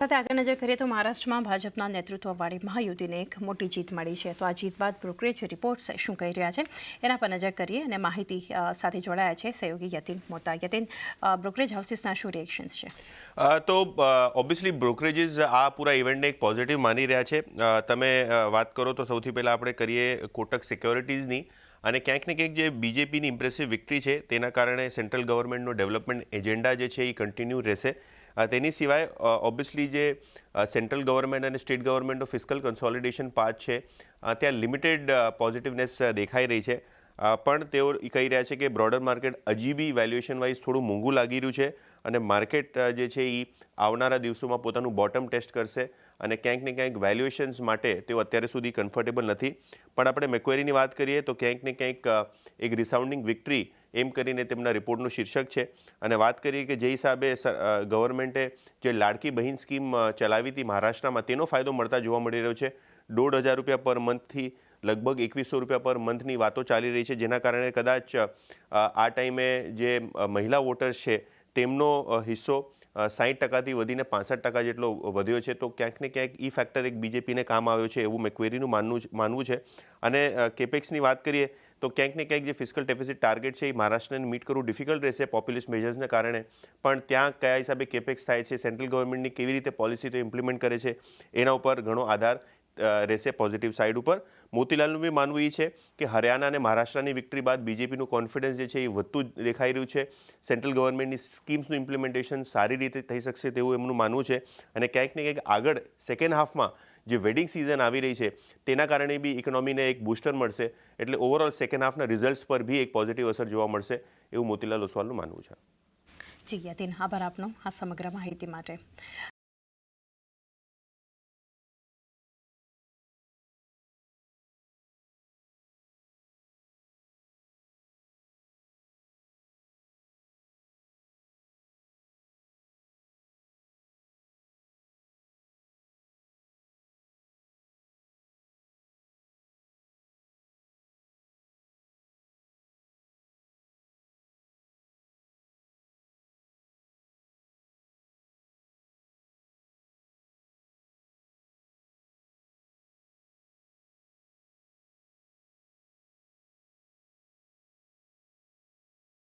સાથે આગળ નજર કરીએ તો મહારાષ્ટ્રમાં ભાજપના નેતૃત્વવાળી મહાયુતિને એક મોટી જીત મળી છે. તો આ જીત બાદ બ્રોકરેજ રિપોર્ટ્સ શું કહી રહ્યા છે એના પર નજર કરીએ અને માહિતી સાથે જોડાયા છે સહયોગી યતિન મોતા. યતિન, બ્રોકરેજ હાઉસીસના શું રિએક્શન્સ છે? તો ઓબ્વિયસલી બ્રોકરેજીસ આ પૂરા ઇવેન્ટને એક પોઝિટિવ માની રહ્યા છે. તમે વાત કરો તો સૌથી પહેલાં આપણે કરીએ કોટક સિક્યોરિટીઝની, અને ક્યાંક ને ક્યાંક જે બીજેપીની ઇમ્પ્રેસિવ વિક્ટરી છે તેના કારણે સેન્ટ્રલ ગવર્મેન્ટનો ડેવલપમેન્ટ એજન્ડા જે છે એ કન્ટિન્યુ રહેશે. તેની સિવાય ઓબ્વિયસલી જે સેન્ટ્રલ ગવર્મેન્ટ અને સ્ટેટ ગવર્મેન્ટનો ફિસ્કલ કન્સોલિડેશન પાથ છે ત્યાં લિમિટેડ પોઝિટિવનેસ દેખાઈ રહી છે. પણ તેઓ કહી રહ્યા છે કે બ્રોડર માર્કેટ હજી બી વેલ્યુએશન વાઇઝ થોડું મોંઘું લાગી રહ્યું છે અને માર્કેટ જે છે એ આવનારા દિવસોમાં પોતાનું બોટમ ટેસ્ટ કરશે અને ક્યાંક ને ક્યાંક વેલ્યુએશન્સ માટે તેઓ અત્યારે સુધી કમ્ફર્ટેબલ નથી. પણ આપણે મેક્વેરીની વાત કરીએ તો ક્યાંક ને ક્યાંક એક રિસાઉન્ડિંગ વિક્ટરી એમ કરીને તેમના રિપોર્ટનું શીર્ષક છે. અને વાત કરીએ કે જે હિસાબે ગવર્મેન્ટે જે લાડકી બહેન સ્કીમ ચલાવી હતી મહારાષ્ટ્રમાં, તેનો ફાયદો મળતા જોવા મળી રહ્યો છે. ₹1,500 પર મંથથી લગભગ ₹2,100 પર મંથની વાતો ચાલી રહી છે, જેના કારણે કદાચ આ ટાઈમે જે મહિલા વોટર્સ છે તેમનો હિસ્સો 60%થી વધીને 65% જેટલો વધ્યો છે. તો ક્યાંક ને ક્યાંક ઈ ફેક્ટર એક બીજેપીને કામ આવ્યો છે એવું મેક્વેરીનું માનવું છે. અને કેપેક્સની વાત કરીએ તો ક્યાંક ને ક્યાંક જે ફિસ્કલ ડેફિસિટ ટાર્ગેટ છે એ મહારાષ્ટ્રને મીટ કરવું ડિફિકલ્ટ રહેશે પોપ્યુલિસ્ટ મેજર્સને કારણે. પણ ત્યાં કયા હિસાબે કેપેક્સ થાય છે, સેન્ટ્રલ ગવર્મેન્ટની કેવી રીતે પોલિસી તો ઇમ્પ્લિમેન્ટ કરે છે, એના ઉપર ઘણો આધાર રહેશે પોઝિટિવ સાઇડ ઉપર. મોતીલાલનું બી માનવું એ છે કે હરિયાણા અને મહારાષ્ટ્રની વિક્ટરી બાદ બીજેપીનું કોન્ફિડન્સ જે છે એ વધતું દેખાઈ રહ્યું છે. સેન્ટ્રલ ગવર્મેન્ટની સ્કીમ્સનું ઇમ્પ્લિમેન્ટેશન સારી રીતે થઈ શકશે તેવું એમનું માનવું છે. અને ક્યાંક ને ક્યાંક આગળ સેકન્ડ હાફમાં જે વેડિંગ સિઝન આવી રહી છે તેના કારણે બી ઇકોનોમીને એક બૂસ્ટર મળશે. એટલે ઓવરઓલ સેકન્ડ હાફના રિઝલ્ટ્સ પર બી એક પોઝિટિવ અસર જોવા મળશે એવું મોતીલાલ ઓસવાલનું માનવું છે. જી યતિન, આભાર આપનો આ સમગ્ર માહિતી માટે.